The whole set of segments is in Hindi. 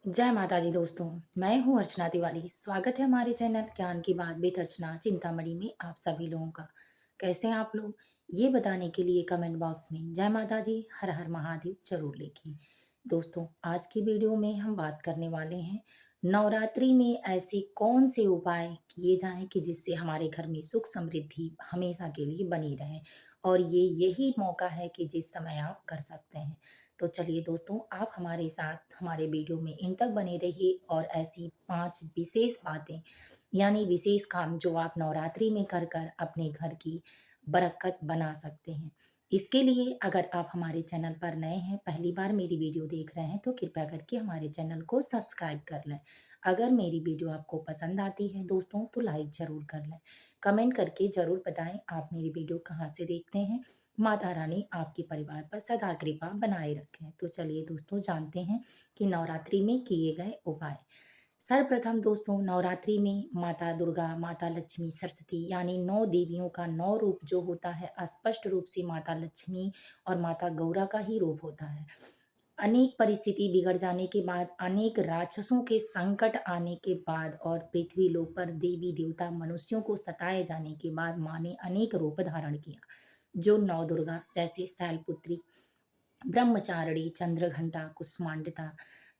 जय माता जी दोस्तों। मैं हूँ अर्चना तिवारी। स्वागत है हमारे चैनल ज्ञान की बात विद अर्चना चिंतामणि में आप सभी लोगों का। कैसे हैं आप लोग? ये बताने के लिए कमेंट बॉक्स में जय माता जी हर हर महादेव जरूर लिखिए। दोस्तों, आज की वीडियो में हम बात करने वाले हैं नवरात्रि में ऐसे कौन से उपाय किए जाएं कि जिससे हमारे घर में सुख समृद्धि हमेशा के लिए बनी रहे। और ये यही मौका है कि जिस समय आप कर सकते हैं। तो चलिए दोस्तों, आप हमारे साथ हमारे वीडियो में इन तक बने रहिए और ऐसी 5 विशेष बातें यानी विशेष काम जो आप नवरात्रि में कर कर अपने घर की बरकत बना सकते हैं। इसके लिए अगर आप हमारे चैनल पर नए हैं, पहली बार मेरी वीडियो देख रहे हैं तो कृपया करके हमारे चैनल को सब्सक्राइब कर लें। अगर मेरी वीडियो आपको पसंद आती है दोस्तों तो लाइक ज़रूर कर लें। कमेंट करके ज़रूर बताएं आप मेरी वीडियो कहाँ से देखते हैं। माता रानी आपके परिवार पर सदा कृपा बनाए रखें। तो चलिए दोस्तों, जानते हैं कि नवरात्रि में किए गए उपाय। सर्वप्रथम दोस्तों, नवरात्रि में माता दुर्गा, माता लक्ष्मी, सरस्वती यानी 9 देवियों का 9 रूप जो होता है, स्पष्ट रूप से माता लक्ष्मी और माता गौरा का ही रूप होता है। अनेक परिस्थिति बिगड़ जाने के बाद, अनेक राक्षसों के संकट आने के बाद और पृथ्वी लोक पर देवी देवता मनुष्यों को सताए जाने के बाद माँ ने अनेक रूप धारण किया। जो नौ दुर्गा जैसे शैलपुत्री, ब्रह्मचारिणी, चंद्रघंटा, कुष्मांडता,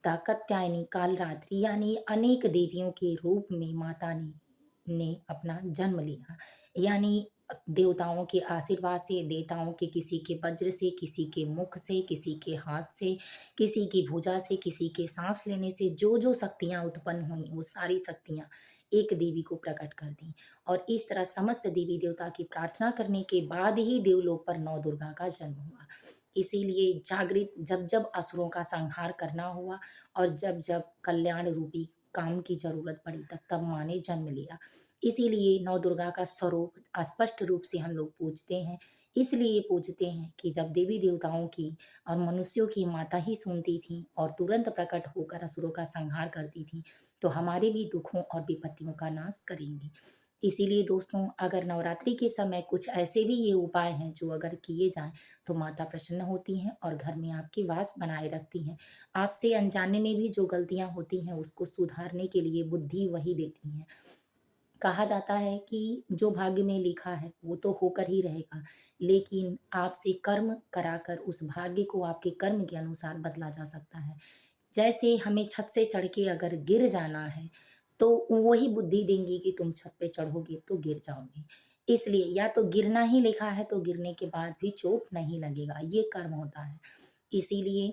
कात्यायनी, कालरात्रि यानी अनेक देवियों के रूप में माता ने अपना जन्म लिया। यानी देवताओं के आशीर्वाद से, देवताओं के किसी के वज्र से, किसी के मुख से, किसी के हाथ से, किसी की भुजा से, किसी के सांस लेने से जो जो शक्तियां उत्पन्न हुई वो सारी शक्तियां एक देवी को प्रकट कर दी। और इस तरह समस्त देवी देवता की प्रार्थना करने के बाद ही देवलोक पर नौ दुर्गा का जन्म हुआ। इसीलिए जागृत जब जब असुरों का संहार करना हुआ और जब जब कल्याण रूपी काम की जरूरत पड़ी तब तब माँ ने जन्म लिया। इसीलिए नौ दुर्गा का स्वरूप स्पष्ट रूप से हम लोग पूजते हैं। इसलिए पूजते हैं कि जब देवी देवताओं की और मनुष्यों की माता ही सुनती थी और तुरंत प्रकट होकर असुरों का संहार करती थी, तो हमारे भी दुखों और विपत्तियों का नाश करेंगी। इसीलिए दोस्तों, अगर नवरात्रि के समय कुछ ऐसे भी ये उपाय हैं जो अगर किए जाएं तो माता प्रसन्न होती हैं और घर में आपकी वास बनाए रखती हैं। आपसे अनजाने में भी जो गलतियां होती हैं उसको सुधारने के लिए बुद्धि वही देती हैं। कहा जाता है कि जो भाग्य में लिखा है वो तो होकर ही रहेगा, लेकिन आपसे कर्म कराकर उस भाग्य को आपके कर्म के अनुसार बदला जा सकता है। जैसे हमें छत से चढ़ के अगर गिर जाना है, तो वही बुद्धि देंगी कि तुम छत पे चढ़ोगे तो गिर जाओगे। इसलिए या तो गिरना ही लिखा है तो गिरने के बाद भी चोट नहीं लगेगा, ये कर्म होता है। इसीलिए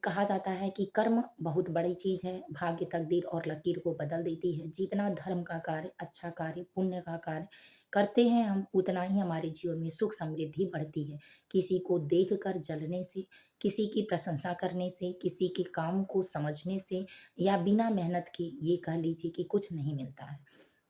कहा जाता है कि कर्म बहुत बड़ी चीज़ है, भाग्य, तकदीर और लकीर को बदल देती है। जितना धर्म का कार्य, अच्छा कार्य, पुण्य का कार्य करते हैं हम, उतना ही हमारे जीवन में सुख समृद्धि बढ़ती है। किसी को देखकर जलने से, किसी की प्रशंसा करने से, किसी के काम को समझने से या बिना मेहनत के ये कह लीजिए कि कुछ नहीं मिलता है।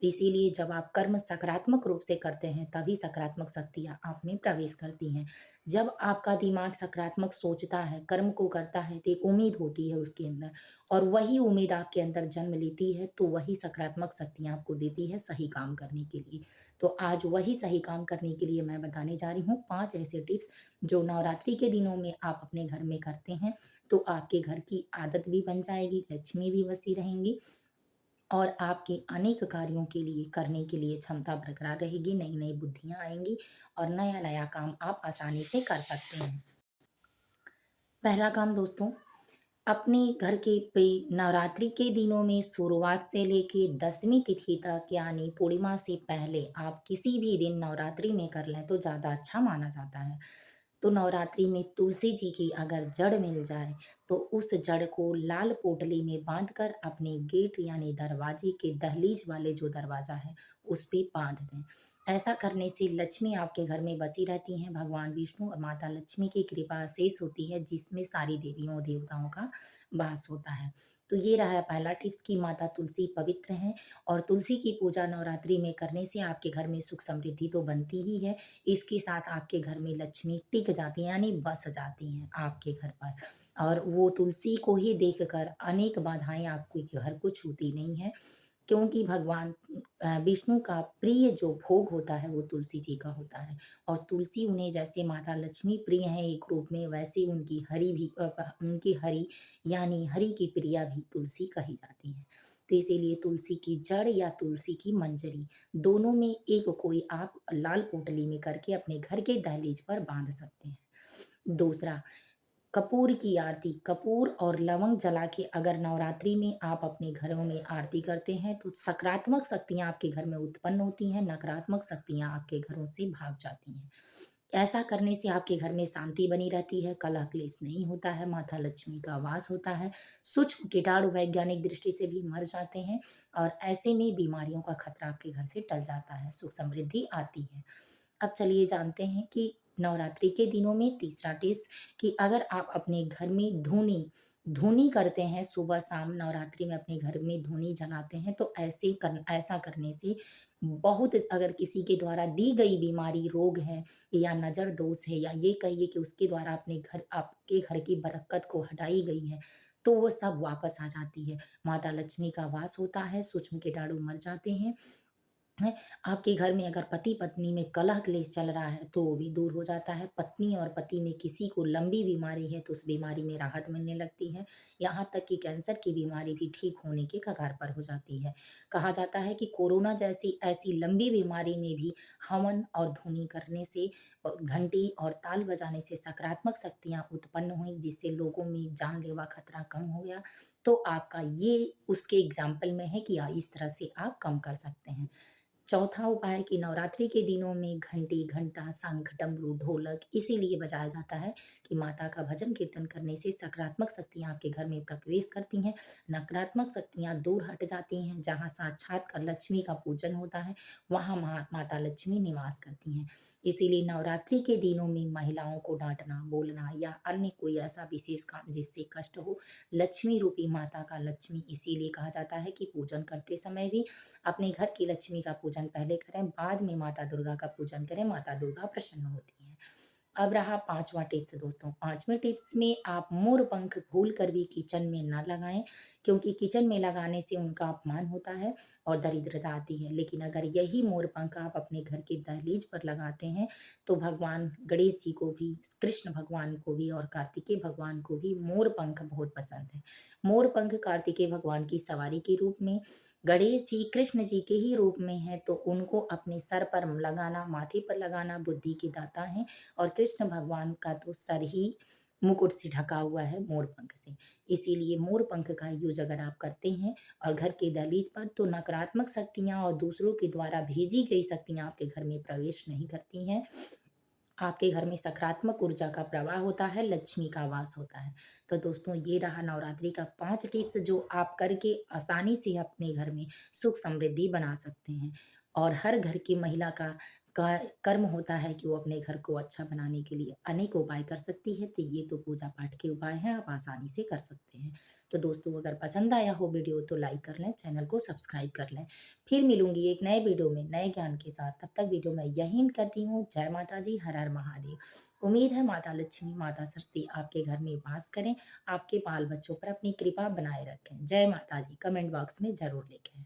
इसीलिए जब आप कर्म सकारात्मक रूप से करते हैं तभी सकारात्मक शक्तियाँ आप में प्रवेश करती हैं। जब आपका दिमाग सकारात्मक सोचता है, कर्म को करता है तो एक उम्मीद होती है उसके अंदर और वही उम्मीद आपके अंदर जन्म लेती है तो वही सकारात्मक शक्तियाँ आपको देती है सही काम करने के लिए। तो आज वही सही काम करने के लिए मैं बताने जा रही हूँ 5 ऐसे टिप्स जो नवरात्रि के दिनों में आप अपने घर में करते हैं, तो आपके घर की आदत भी बन जाएगी, लक्ष्मी भी बसी रहेंगी और आपके अनेक कार्यों के लिए करने के लिए क्षमता बरकरार रहेगी, नई-नई बुद्धियाँ आएँगी और नया-नया काम आप आसानी से कर सकते हैं। पहला काम दोस्तों, अपने घर के पे नवरात्रि के दिनों में शुरुआत से लेके 10वीं तिथि तक यानी पूर्णिमा से पहले आप किसी भी दिन नवरात्रि में कर लें तो ज़्यादा अच्छा माना जाता है। तो नवरात्रि में तुलसी जी की अगर जड़ मिल जाए तो उस जड़ को लाल पोटली में बांधकर अपने गेट यानी दरवाजे के दहलीज वाले जो दरवाजा है उस पे बांध दें। ऐसा करने से लक्ष्मी आपके घर में बसी रहती हैं, भगवान विष्णु और माता लक्ष्मी की कृपा शेष होती है जिसमें सारी देवियों देवताओं का वास होता है। तो ये रहा पहला टिप्स कि माता तुलसी पवित्र हैं और तुलसी की पूजा नवरात्रि में करने से आपके घर में सुख समृद्धि तो बनती ही है, इसके साथ आपके घर में लक्ष्मी टिक जाती हैं यानी बस जाती हैं आपके घर पर। और वो तुलसी को ही देखकर अनेक बाधाएँ आपके घर को छूती नहीं हैं। क्योंकि भगवान विष्णु का प्रिय जो भोग होता है वो तुलसी जी का होता है। और तुलसी उन्हें जैसे माता लक्ष्मी प्रिय हैं एक रूप में, वैसे उनकी हरि भी उनकी हरि यानी हरि की प्रिया भी तुलसी कही जाती है। तो इसीलिए तुलसी की जड़ या तुलसी की मंजरी दोनों में एक कोई आप लाल पोटली में करके अपने घर के दहलीज पर बांध सकते हैं। दूसरा, कपूर की आरती, कपूर और लवंग जला के अगर नवरात्रि में आप अपने घरों में आरती करते हैं, तो सकारात्मक शक्तियाँ आपके घर में उत्पन्न होती हैं, नकारात्मक शक्तियाँ आपके घरों से भाग जाती हैं। ऐसा करने से आपके घर में शांति बनी रहती है, कलह-क्लेश नहीं होता है, माता लक्ष्मी का वास होता है, सूक्ष्म कीटाणु वैज्ञानिक दृष्टि से भी मर जाते हैं और ऐसे में बीमारियों का खतरा आपके घर से टल जाता है, सुख समृद्धि आती है। अब चलिए जानते हैं कि नवरात्रि के दिनों में तीसरा टिप्स कि अगर आप अपने घर में धूनी धूनी करते हैं सुबह-शाम नवरात्रि में अपने घर में धूनी जलाते हैं तो ऐसा करने से बहुत अगर किसी के द्वारा दी गई बीमारी, रोग है या नज़र दोष है या ये कहिए कि उसके द्वारा अपने घर आपके घर की बरकत को हटाई गई है, तो वो सब वापस आ जाती है। माता लक्ष्मी का वास होता है, सूक्ष्म कीटाणु मर जाते हैं हैं, आपके घर में अगर पति-पत्नी में कलह क्लेश चल रहा है, तो वो भी दूर हो जाता है। पत्नी और पति में किसी को लंबी बीमारी है, तो उस बीमारी में राहत मिलने लगती है। यहाँ तक कि कैंसर की बीमारी भी ठीक होने के कगार पर हो जाती है। कहा जाता है कि कोरोना जैसी ऐसी लंबी बीमारी में भी हवन और धूनी करने से घंटी और ताल बजाने से सकारात्मक शक्तियाँ उत्पन्न हुई, जिससे लोगों में जानलेवा खतरा कम हो गया। तो आपका ये उसके एग्ज़ाम्पल में है कि इस तरह से आप कम कर सकते हैं। चौथा उपाय कि नवरात्रि के दिनों में घंटी, घंटा, शंख, डमरू, ढोलक इसीलिए बजाया जाता है कि माता का भजन कीर्तन करने से सकारात्मक शक्तियाँ आपके घर में प्रवेश करती हैं, नकारात्मक शक्तियाँ दूर हट जाती हैं। जहाँ साक्षात लक्ष्मी का पूजन होता है, वहाँ माता लक्ष्मी निवास करती हैं। इसीलिए नवरात्रि के दिनों में महिलाओं को डाँटना, बोलना या अन्य कोई ऐसा विशेष काम जिससे कष्ट हो, लक्ष्मी रूपी माता का लक्ष्मी इसीलिए कहा जाता है कि पूजन करते समय भी अपने घर की लक्ष्मी का पूजन पहले करें, बाद में माता दुर्गा का पूजन करें, माता दुर्गा प्रसन्न होती हैं। अब रहा 5वां टिप्स दोस्तों, 5वें टिप्स में आप मोर पंख भूल कर भी किचन में ना लगाएँ, क्योंकि किचन में लगाने से उनका अपमान होता है और दरिद्रता आती है। लेकिन अगर यही मोर पंख आप अपने घर की दहलीज पर लगाते हैं, तो भगवान गणेश जी को भी, कृष्ण भगवान को भी और कार्तिकेय भगवान को भी मोर पंख बहुत पसंद है। मोर पंख कार्तिकेय भगवान की सवारी के रूप में, गणेश जी कृष्ण जी के ही रूप में हैं, तो उनको अपने सर पर लगाना, माथे पर लगाना बुद्धि के दाता हैं और कृष्ण भगवान का तो सर ही मुकुट से ढका हुआ है मोर पंख से। इसीलिए मोर पंख का यूज़ अगर आप करते हैं और घर के दहलीज पर, तो नकारात्मक शक्तियाँ और दूसरों के द्वारा भेजी गई शक्तियाँ आपके घर में प्रवेश नहीं करती हैं। आपके घर में सकारात्मक ऊर्जा का प्रवाह होता है, लक्ष्मी का वास होता है। तो दोस्तों ये रहा नवरात्रि का 5 टिप्स जो आप करके आसानी से अपने घर में सुख समृद्धि बना सकते हैं। और हर घर की महिला का कर्म होता है कि वो अपने घर को अच्छा बनाने के लिए अनेक उपाय कर सकती है। तो ये तो पूजा पाठ के उपाय हैं, आप आसानी से कर सकते हैं। तो दोस्तों अगर पसंद आया हो वीडियो तो लाइक कर लें, चैनल को सब्सक्राइब कर लें। फिर मिलूँगी एक नए वीडियो में नए ज्ञान के साथ। तब तक वीडियो मैं यहीं एंड करती हूँ। जय माता दी, हर हर महादेव। उम्मीद है माता लक्ष्मी, माता सरस्वती आपके घर में वास करें, आपके बाल बच्चों पर अपनी कृपा बनाए रखें। जय माता दी, कमेंट बॉक्स में ज़रूर लिखें।